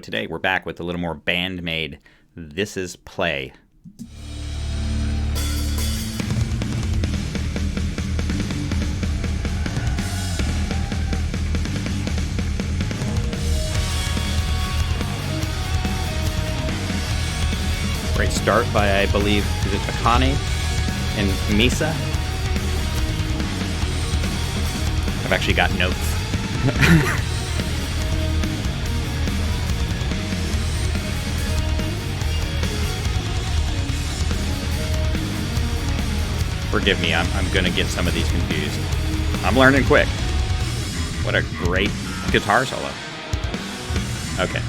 Today we're back with a little more BAND-MAID. This is Play. Great start by, I believe, is it Akane and Misa? I've actually got notes. Forgive me, I'm gonna get some of these confused. I'm learning quick. What a great guitar solo. Okay.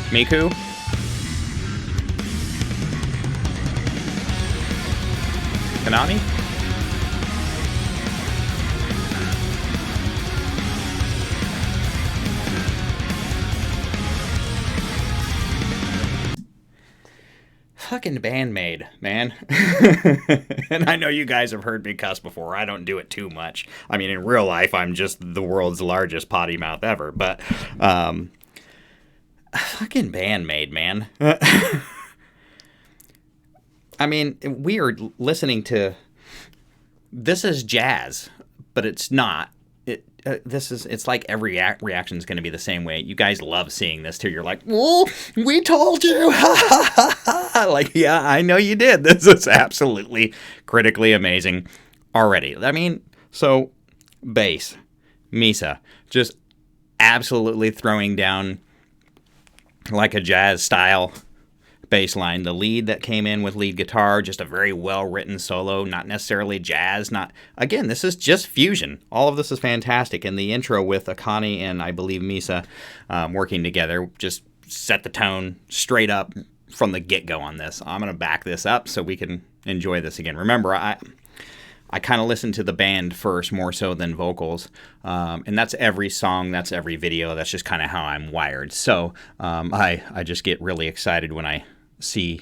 Miku? Konami? Fucking BAND-MAID, man. And I know you guys have heard me cuss before. I don't do it too much. I mean, in real life, I'm just the world's largest potty mouth ever. But, fucking BAND-MAID, man. I mean, we are listening to... This is jazz, but it's not. It's like every reaction is going to be the same way. You guys love seeing this too. You're like, "Oh, we told you." Like, yeah, I know you did. This is absolutely critically amazing already. I mean, so bass, Misa, just absolutely throwing down like a jazz style bass line. The lead that came in with lead guitar, just a very well-written solo, not necessarily jazz. Again, this is just fusion. All of this is fantastic. And the intro with Akane and, I believe, Misa working together just set the tone straight up from the get-go on this. I'm going to back this up so we can enjoy this again. Remember, I kind of listen to the band first more so than vocals, and that's every song, that's every video, that's just kind of how I'm wired. So I just get really excited when I see,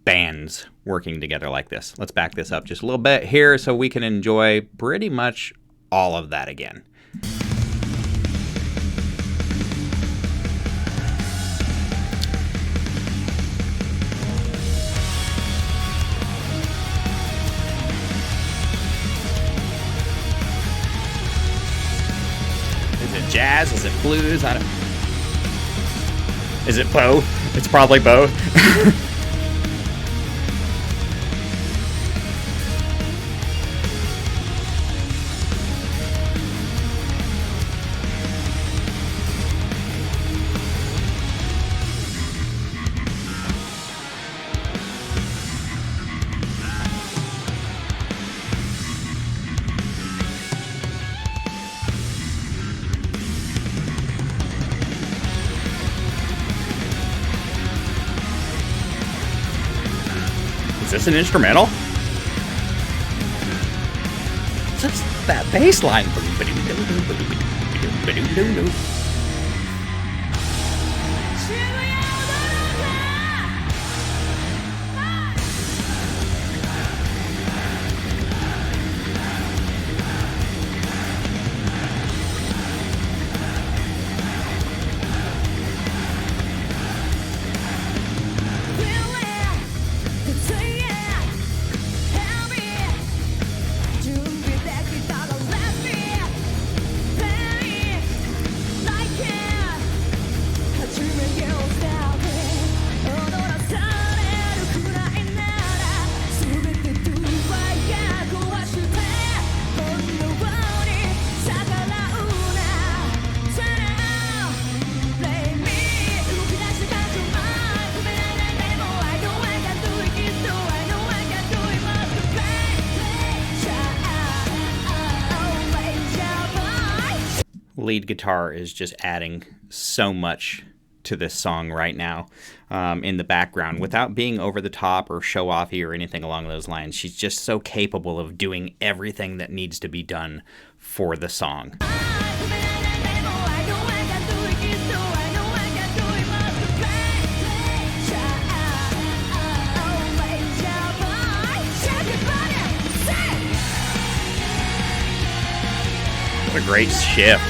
bands working together like this. Let's back this up just a little bit here so we can enjoy pretty much all of that again. Is it jazz? Is it blues? Is it both? It's probably both. Is this an instrumental? Just that bass line. Lead guitar is just adding so much to this song right now in the background without being over the top or show offy or anything along those lines. She's just so capable of doing everything that needs to be done for the song. a great shift.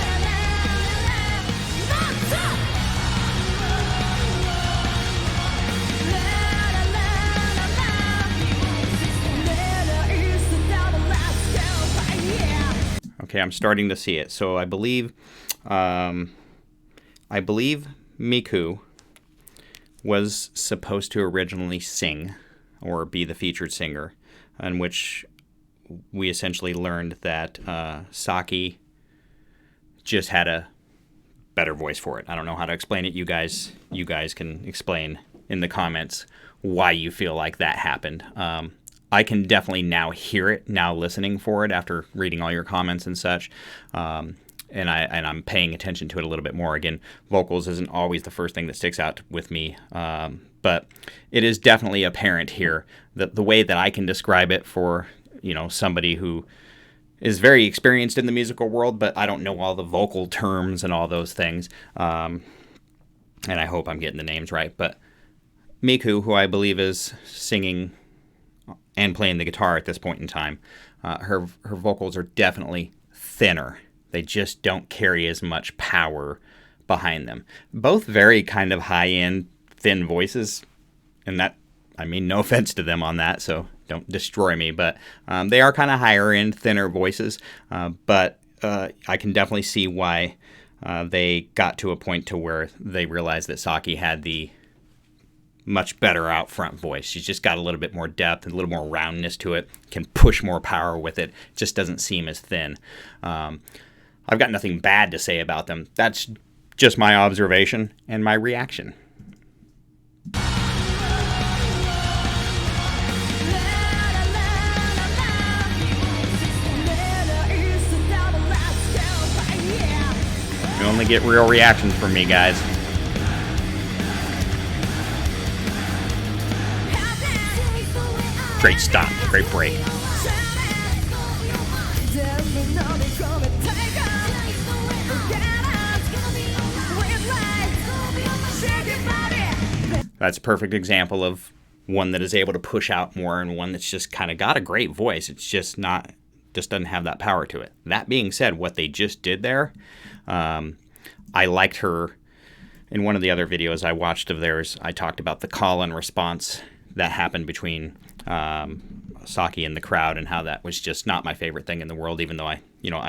Okay, I'm starting to see it. So I believe Miku was supposed to originally sing or be the featured singer, in which we essentially learned that Saki just had a better voice for it. I don't know how to explain it. You guys can explain in the comments why you feel like that happened. I can definitely now hear it, now listening for it after reading all your comments and such. And I'm paying attention to it a little bit more. Again, vocals isn't always the first thing that sticks out with me, but it is definitely apparent here that the way that I can describe it for somebody who is very experienced in the musical world, but I don't know all the vocal terms and all those things. And I hope I'm getting the names right. But Miku, who I believe is singing and playing the guitar at this point in time, her vocals are definitely thinner. They just don't carry as much power behind them. Both very kind of high-end, thin voices, and that, I mean, no offense to them on that, so don't destroy me, but they are kind of higher-end, thinner voices, but I can definitely see why they got to a point to where they realized that Saki had the much better out front voice. She's just got a little bit more depth and a little more roundness to it, can push more power with it, just doesn't seem as thin. I've got nothing bad to say about them. That's just my observation and my reaction. You only get real reactions from me, guys. Great stop, great break. That's a perfect example of one that is able to push out more and one that's just kind of got a great voice. It's just doesn't have that power to it. That being said, what they just did there, I liked her. In one of the other videos I watched of theirs, I talked about the call and response that happened between Saki and the crowd, and how that was just not my favorite thing in the world, even though I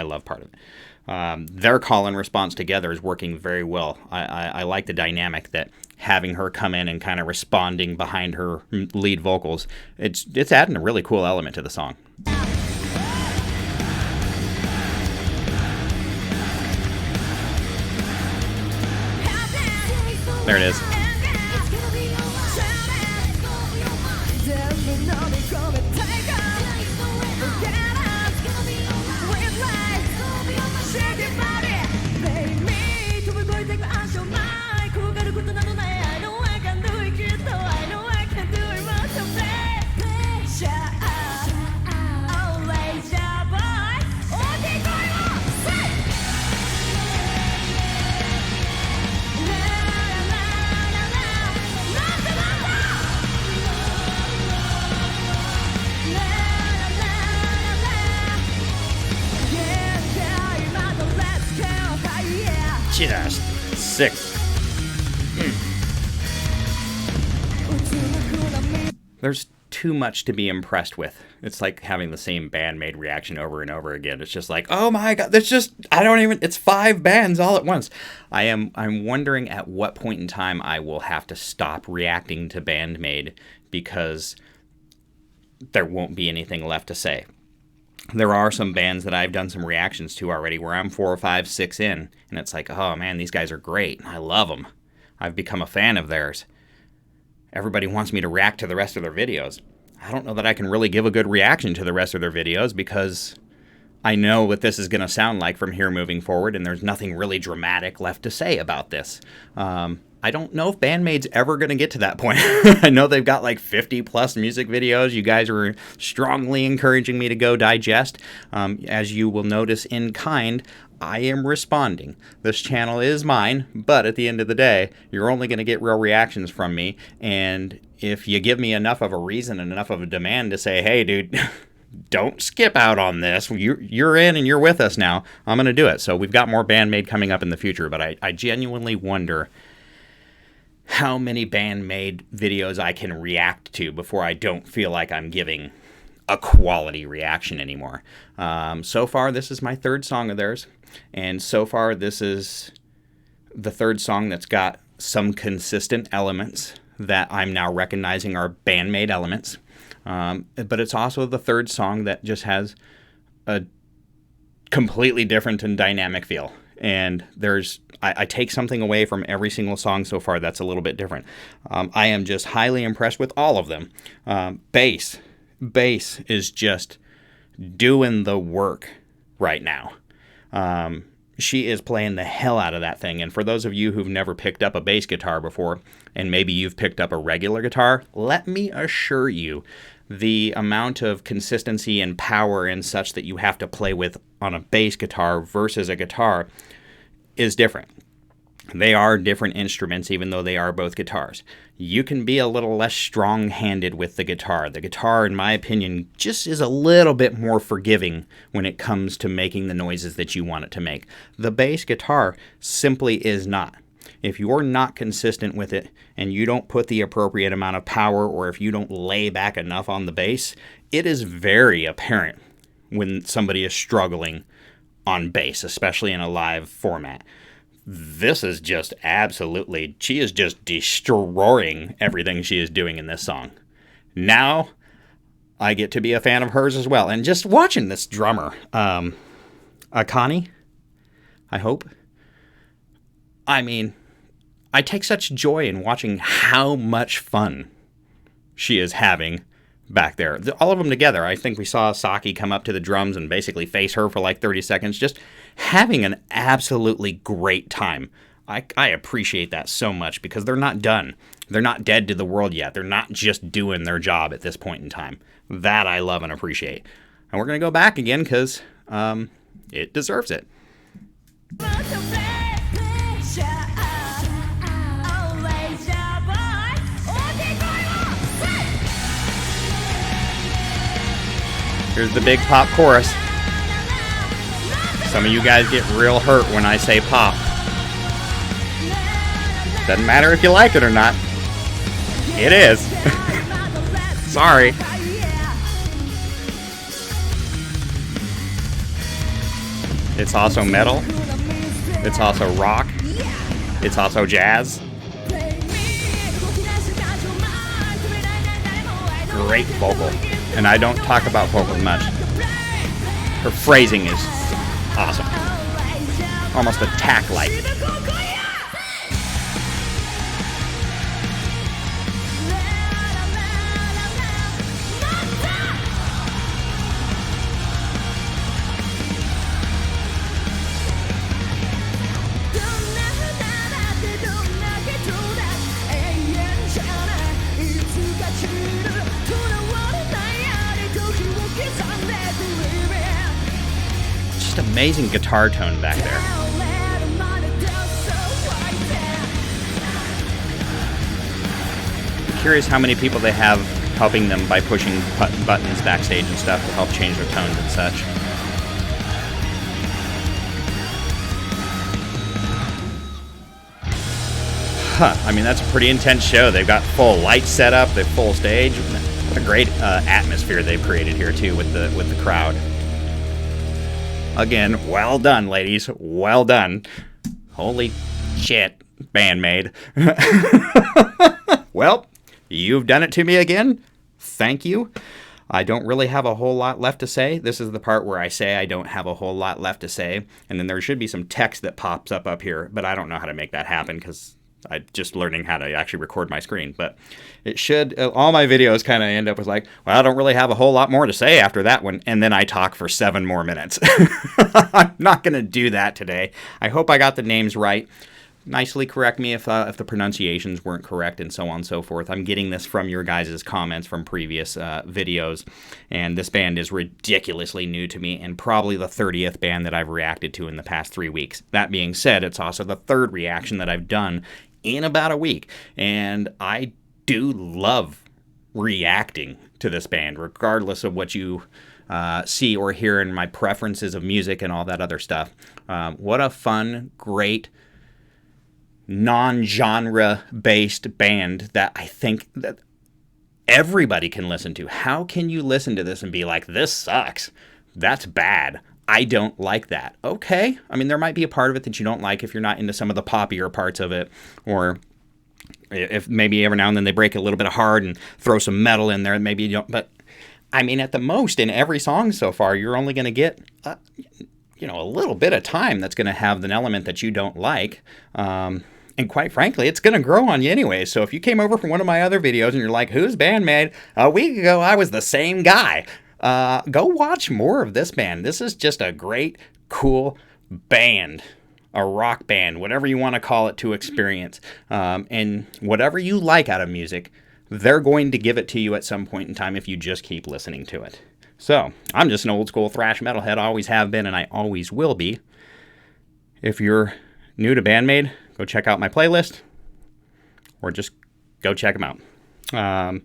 love part of it. Their call and response together is working very well. I like the dynamic that having her come in and kind of responding behind her lead vocals. It's adding a really cool element to the song. There it is. Just sick. There's too much to be impressed with. It's like having the same BAND-MAID reaction over and over again. It's just like, oh my god, it's 5 bands all at once. I'm wondering at what point in time I will have to stop reacting to BAND-MAID, because there won't be anything left to say. There are some bands that I've done some reactions to already where I'm 4 or 5, 6 in, and it's like, oh man, these guys are great. I love them. I've become a fan of theirs. Everybody wants me to react to the rest of their videos. I don't know that I can really give a good reaction to the rest of their videos, because I know what this is going to sound like from here moving forward, and there's nothing really dramatic left to say about this. I don't know if BAND-MAID's ever going to get to that point. I know they've got like 50 plus music videos. You guys were strongly encouraging me to go digest. As you will notice in kind, I am responding. This channel is mine, but at the end of the day, you're only going to get real reactions from me. And if you give me enough of a reason and enough of a demand to say, hey, dude, don't skip out on this. You're in and you're with us now. I'm going to do it. So we've got more BAND-MAID coming up in the future, but I genuinely wonder how many BAND-MAID videos I can react to before I don't feel like I'm giving a quality reaction anymore. So far, this is my third song of theirs, and so far this is the third song that's got some consistent elements that I'm now recognizing are BAND-MAID elements. But it's also the third song that just has a completely different and dynamic feel. And I take something away from every single song so far that's a little bit different. I am just highly impressed with all of them. Bass is just doing the work right now. She is playing the hell out of that thing. And for those of you who've never picked up a bass guitar before, and maybe you've picked up a regular guitar, let me assure you, the amount of consistency and power and such that you have to play with on a bass guitar versus a guitar is different. They are different instruments, even though they are both guitars. You can be a little less strong-handed with the guitar. The guitar, in my opinion, just is a little bit more forgiving when it comes to making the noises that you want it to make. The bass guitar simply is not. If you're not consistent with it and you don't put the appropriate amount of power, or if you don't lay back enough on the bass, it is very apparent when somebody is struggling on bass, especially in a live format. This is just absolutely, she is just destroying everything she is doing in this song. Now, I get to be a fan of hers as well. And just watching this drummer, Akani, I hope. I mean, I take such joy in watching how much fun she is having back there. All of them together. I think we saw Saki come up to the drums and basically face her for like 30 seconds, just having an absolutely great time. I appreciate that so much because they're not done. They're not dead to the world yet. They're not just doing their job at this point in time. That I love and appreciate. And we're going to go back again because it deserves it. Here's the big pop chorus. Some of you guys get real hurt when I say pop. Doesn't matter if you like it or not. It is. Sorry. It's also metal. It's also rock. It's also jazz. Great vocal. And I don't talk about vocals much. Her phrasing is awesome. Almost attack-like. Just amazing guitar tone back there. I'm curious how many people they have helping them by pushing buttons backstage and stuff to help change their tones and such. I mean, that's a pretty intense show. They've got full lights set up, they've full stage. What a great atmosphere they've created here too with the crowd. Again, well done, ladies. Well done. Holy shit, BAND-MAID. Well, you've done it to me again. Thank you. I don't really have a whole lot left to say. This is the part where I say I don't have a whole lot left to say. And then there should be some text that pops up here, but I don't know how to make that happen because I'm just learning how to actually record my screen. But it should, all my videos kind of end up with like, well, I don't really have a whole lot more to say after that one. And then I talk for 7 more minutes. I'm not going to do that today. I hope I got the names right. Nicely correct me if the pronunciations weren't correct and so on and so forth. I'm getting this from your guys' comments from previous videos. And this band is ridiculously new to me and probably the 30th band that I've reacted to in the past 3 weeks. That being said, it's also the third reaction that I've done in about a week, and I do love reacting to this band, regardless of what you see or hear in my preferences of music and all that other stuff. What a fun, great, non-genre based band that I think that everybody can listen to. How can you listen to this and be like, this sucks, that's bad, I don't like that? Okay, I mean, there might be a part of it that you don't like if you're not into some of the poppier parts of it, or if maybe every now and then they break a little bit of hard and throw some metal in there, maybe you don't. But I mean, at the most, in every song so far, you're only going to get a little bit of time that's going to have an element that you don't like. And quite frankly, it's going to grow on you anyway. So if you came over from one of my other videos and you're like, who's BAND-MAID? A week ago, I was the same guy. Go watch more of this band. This is just a great, cool band, a rock band, whatever you want to call it, to experience. And whatever you like out of music, they're going to give it to you at some point in time if you just keep listening to it. So I'm just an old school thrash metalhead. I always have been, and I always will be. If you're new to BAND-MAID, go check out my playlist, or just go check them out.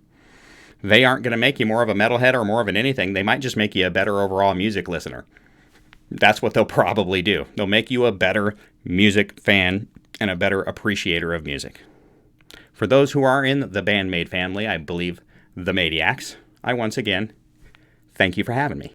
They aren't going to make you more of a metalhead or more of an anything. They might just make you a better overall music listener. That's what they'll probably do. They'll make you a better music fan and a better appreciator of music. For those who are in the BAND-MAID family, I believe the Maniacs, I once again thank you for having me.